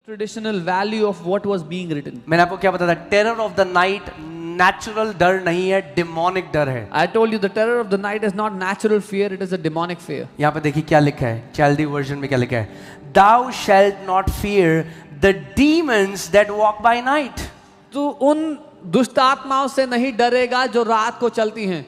traditional value of what was being written. मैंने आपको क्या बताया था, terror of the night natural डर नहीं है, डिमोनिक डर है। I told you the terror of the night is not natural fear, it is a demonic fear. यहाँ पे देखिए क्या लिखा है, चैल्दी वर्जन में क्या लिखा है, Thou shalt not fear the demons that walk by night. तू उन दुष्ट आत्माओं से नहीं डरेगा जो रात को चलती हैं.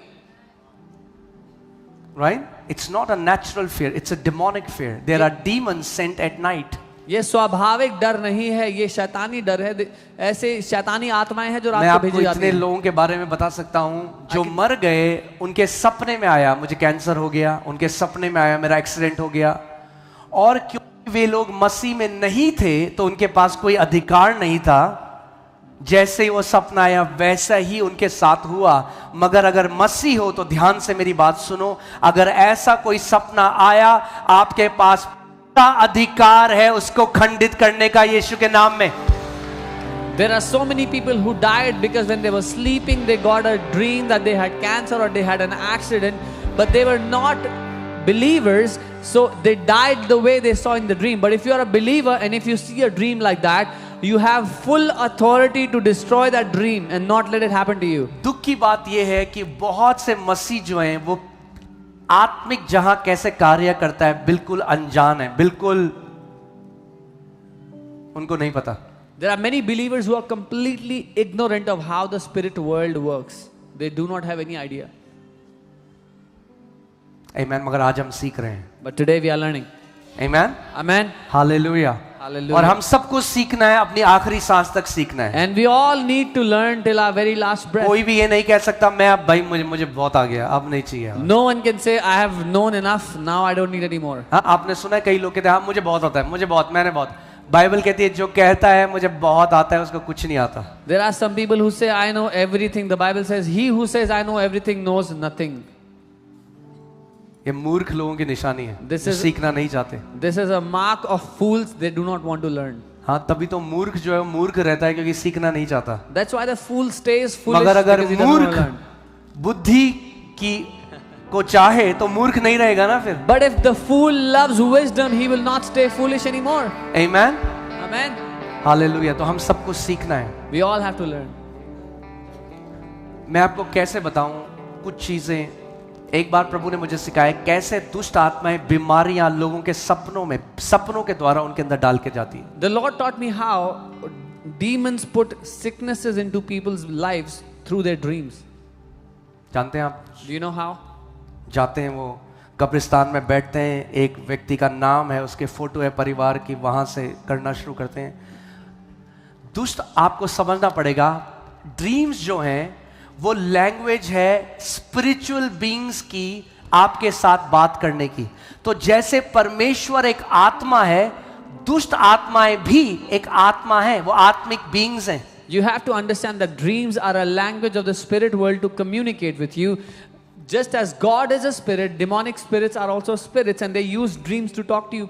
Right? It's not a natural fear, it's a demonic fear. There are demons sent at night. ये स्वाभाविक डर नहीं है, ये शैतानी डर है. ऐसे शैतानी आत्माएं हैं जो मैं रात को आपको भेजी जाती इतने हैं. लोगों के बारे में बता सकता हूँ जो मर गए, उनके सपने में आया मुझे कैंसर हो गया, उनके सपने में आया मेरा एक्सीडेंट हो गया, और क्योंकि वे लोग मसीह में नहीं थे तो उनके पास कोई अधिकार नहीं था. जैसे ही वो सपना आया वैसा ही उनके साथ हुआ. मगर अगर मसीह हो तो ध्यान से मेरी बात सुनो, अगर ऐसा कोई सपना आया, आपके पास पूरा अधिकार है उसको खंडित करने का यीशु के नाम में. There are so many people who died because when they were sleeping they got a dream that they had cancer or they had an accident, but they were not believers, so they died the way they saw in the dream. But if you are a believer and if you see a dream like that, you have full authority to destroy that dream and not let it happen to you. दुख की बात यह है कि बहुत से मसीह जो हैं वो आत्मिक जहां कैसे कार्य करता है बिल्कुल अनजान है, बिल्कुल उनको नहीं पता. There are many believers who are completely ignorant of how the spirit world works. They do not have any idea. Amen. मगर आज हम सीख रहे हैं. But today we are learning. Amen. Amen. Hallelujah. Hallelujah. और हम सबको सीखना है, अपनी आखिरी सांस तक सीखना है. And we all need to learn till our very last breath. कोई भी ये नहीं कह सकता मैं अब भाई मुझे बहुत आ गया, अब नहीं चाहिए. No one can say I have known enough, now I don't need any more. हाँ, आपने सुना है कई लोग कहते हैं हाँ मुझे बहुत आता है, मुझे बहुत, मैंने बहुत. बाइबल कहती है जो कहता है मुझे बहुत आता है उसको कुछ नहीं आता. There are some people who say I know everything. The Bible says he who says I know everything knows nothing. ये मूर्ख लोगों की निशानी है, This जो is- सीखना नहीं चाहते. This is a mark of fools. They do not want to learn. हाँ, तभी तो मूर्ख जो है वो मूर्ख रहता है क्योंकि सीखना नहीं चाहता. That's why the fool stays foolish मगर अगर because he doesn't want मूर्ख to learn. बुद्धि की को चाहे तो मूर्ख नहीं रहेगा ना फिर. But if the fool loves wisdom, he will not stay foolish anymore. Amen. Amen. Hallelujah. तो हम सबको सीखना है. We all have to learn. मैं आपको कैसे बताऊं कुछ चीजें. एक बार प्रभु ने मुझे सिखाया कैसे दुष्ट आत्माएं बीमारियां लोगों के सपनों के द्वारा उनके अंदर डाल के जाती है. The Lord taught me how demons put sicknesses into people's lives through their dreams. जानते हैं आप? Do you know how? जाते हैं वो कब्रिस्तान में बैठते हैं, एक व्यक्ति का नाम है, उसके फोटो है परिवार की, वहां से करना शुरू करते हैं. दुष्ट आपको समझना पड़ेगा, ड्रीम्स जो हैं वो लैंग्वेज है स्पिरिचुअल बीइंग्स की आपके साथ बात करने की. तो जैसे परमेश्वर एक आत्मा है, दुष्ट आत्माएं भी एक आत्मा है, वो आत्मिक बीइंग्स हैं. You have to understand that dreams are a language of the spirit world to communicate with you. Just as God is a spirit, demonic spirits are also spirits and they use dreams to talk to you.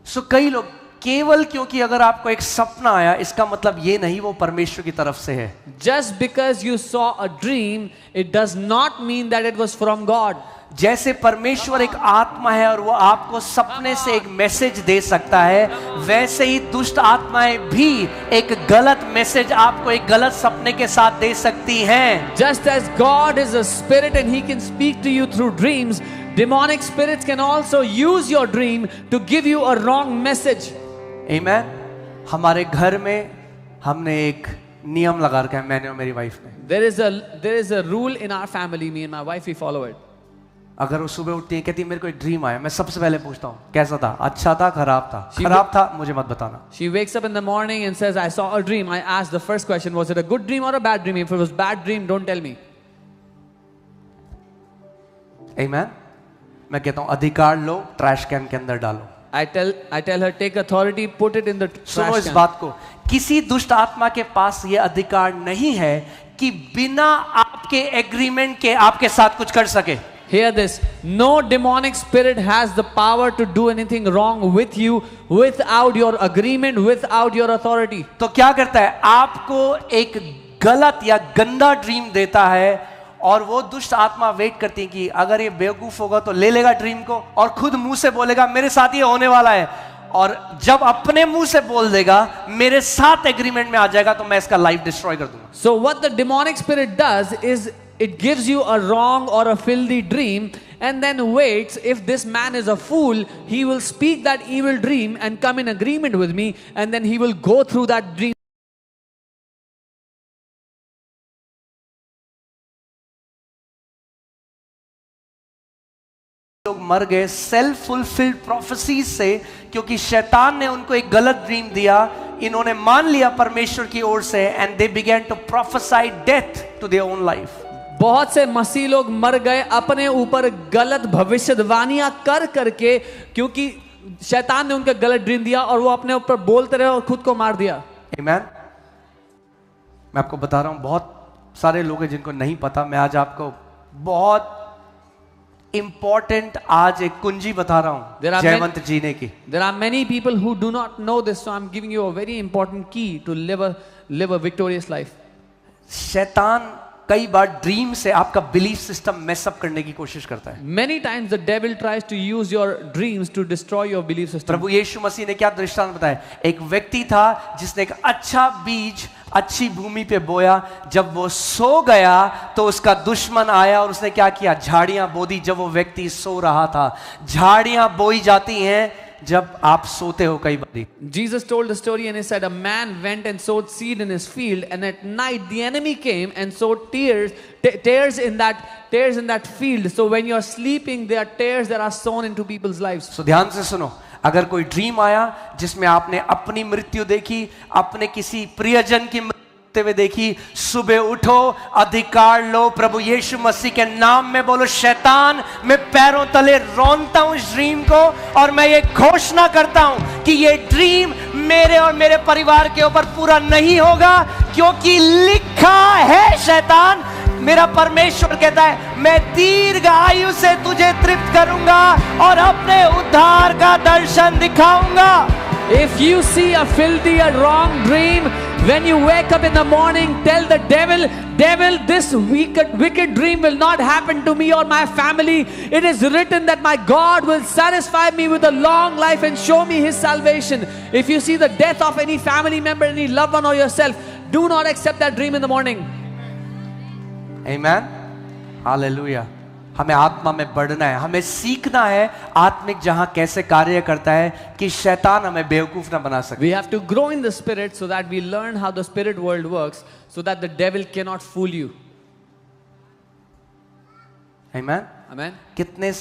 सो कई लोग केवल क्योंकि अगर आपको एक सपना आया इसका मतलब ये नहीं वो परमेश्वर की तरफ से है. Just because you saw a dream, it does not mean that it was from God. जैसे परमेश्वर एक आत्मा है और वो आपको सपने से एक मैसेज दे सकता है, वैसे ही दुष्ट आत्माएं भी एक गलत मैसेज आपको एक गलत सपने के साथ दे सकती हैं. Just as God is a spirit and he can speak to you through dreams, demonic spirits can also use your dream to give you a wrong message. आमीन. हमारे घर में हमने एक नियम लगा रखा है, मैंने और मेरी वाइफ ने. There is a rule in our family, me and my wife, we follow it. अगर वो सुबह उठती है कहती है मेरे को एक ड्रीम आया, मैं सबसे पहले पूछता हूँ कैसा था, अच्छा था, खराब था. खराब था मुझे मत बताना. She wakes up in the morning and says, I saw a dream. I asked the first question, was it a good dream or a bad dream? If it was bad dream, don't tell me. आमीन. मैं कहता हूँ अधिकार लो, trash can के अंदर डालो. I tell her, take authority, put it in the सुनो trash इस can. बात को, किसी दुष्ट आत्मा के पास ये अधिकार नहीं है कि बिना आपके एग्रीमेंट के आपके साथ कुछ कर सके. Hear this. No demonic spirit has the power to do anything wrong with you without your agreement, without your authority. तो क्या करता है, आपको एक गलत या गंदा ड्रीम देता है और वो दुष्ट आत्मा वेट करती है कि अगर ये बेवकूफ होगा तो ले लेगा ड्रीम को और खुद मुंह से बोलेगा मेरे साथ ये होने वाला है. और जब अपने मुंह से बोल देगा मेरे साथ एग्रीमेंट में आ जाएगा तो मैं इसका लाइफ डिस्ट्रॉय कर दूंगा. So what the demonic spirit does is it gives you a wrong or a filthy dream and then waits. If this man is a fool, he will speak that evil dream and come in agreement with me, and then he will go through that dream. लोग मर गए self fulfilled prophecies से, क्योंकि शैतान ने उनको एक गलत ड्रीम दिया, इन्होंने मान लिया परमेश्वर की ओर से, and they begin to prophesy death to their own life. बहुत से मसीह लोग मर गए अपने ऊपर गलत भविष्यवाणियां कर करके, क्योंकि शैतान ने उनको गलत ड्रीम दिया और वो अपने ऊपर बोलते रहे और खुद को मार दिया. आमीन. मैं आपको बता रहा हूं, बहुत सारे लोग हैं जिनको नहीं पता. मैं आज आपको बहुत इंपॉर्टेंट आज एक कुंजी बता रहा हूं जयवंत जीने की. There are many people who do not know this, so I'm giving you a very important key to live a victorious life. शैतान कई बार ड्रीम से आपका बिलीफ सिस्टम मेस अप करने की कोशिश करता है. Many times the devil tries to use your dreams to destroy your belief system. प्रभु यीशु मसीह ने क्या दृष्टांत बताया? एक व्यक्ति था जिसने एक अच्छा बीज अच्छी भूमि पे बोया. जब वो सो गया तो उसका दुश्मन आया और उसने क्या किया? झाड़ियां बो दी. जब वो व्यक्ति सो रहा था, झाड़ियां बोई जाती हैं जब आप सोते हो कई बार. Jesus told the story and he said a man went and sowed seed in his field, and at night the enemy came and sowed tares in that field. So when you are sleeping, there are tares that are sown into people's lives. So ध्यान से सुनो. अगर कोई dream आया जिसमें आपने अपनी मृत्यु देखी, अपने किसी प्रियजन की मृत्यु हुए देखी, सुबह उठो, अधिकार लो, प्रभु यीशु मसीह के नाम में बोलो, शैतान मैं पैरों तले रौंदता हूं इस ड्रीम को, और मैं ये घोषणा करता हूं कि ये ड्रीम मेरे और मेरे परिवार के ऊपर पूरा नहीं होगा, क्योंकि लिखा है. शैतान, मेरा परमेश्वर कहता है मैं दीर्घ आयु से तुझे तृप्त करूंगा और अपने उद्धार का दर्शन दिखाऊंगा. If you see a filthy, a wrong dream, when you wake up in the morning, tell the devil, this wicked dream will not happen to me or my family. It is written that my God will satisfy me with a long life and show me his salvation. If you see the death of any family member, any loved one or yourself, do not accept that dream in the morning. Amen. Hallelujah. हमें आत्मा में बढ़ना है, हमें सीखना है आत्मिक जहां कैसे कार्य करता है कि शैतान हमें बेवकूफ ना बना सके. We have to grow in the spirit so that we learn how the spirit world works, so that the devil cannot fool you. Amen. Amen. कितने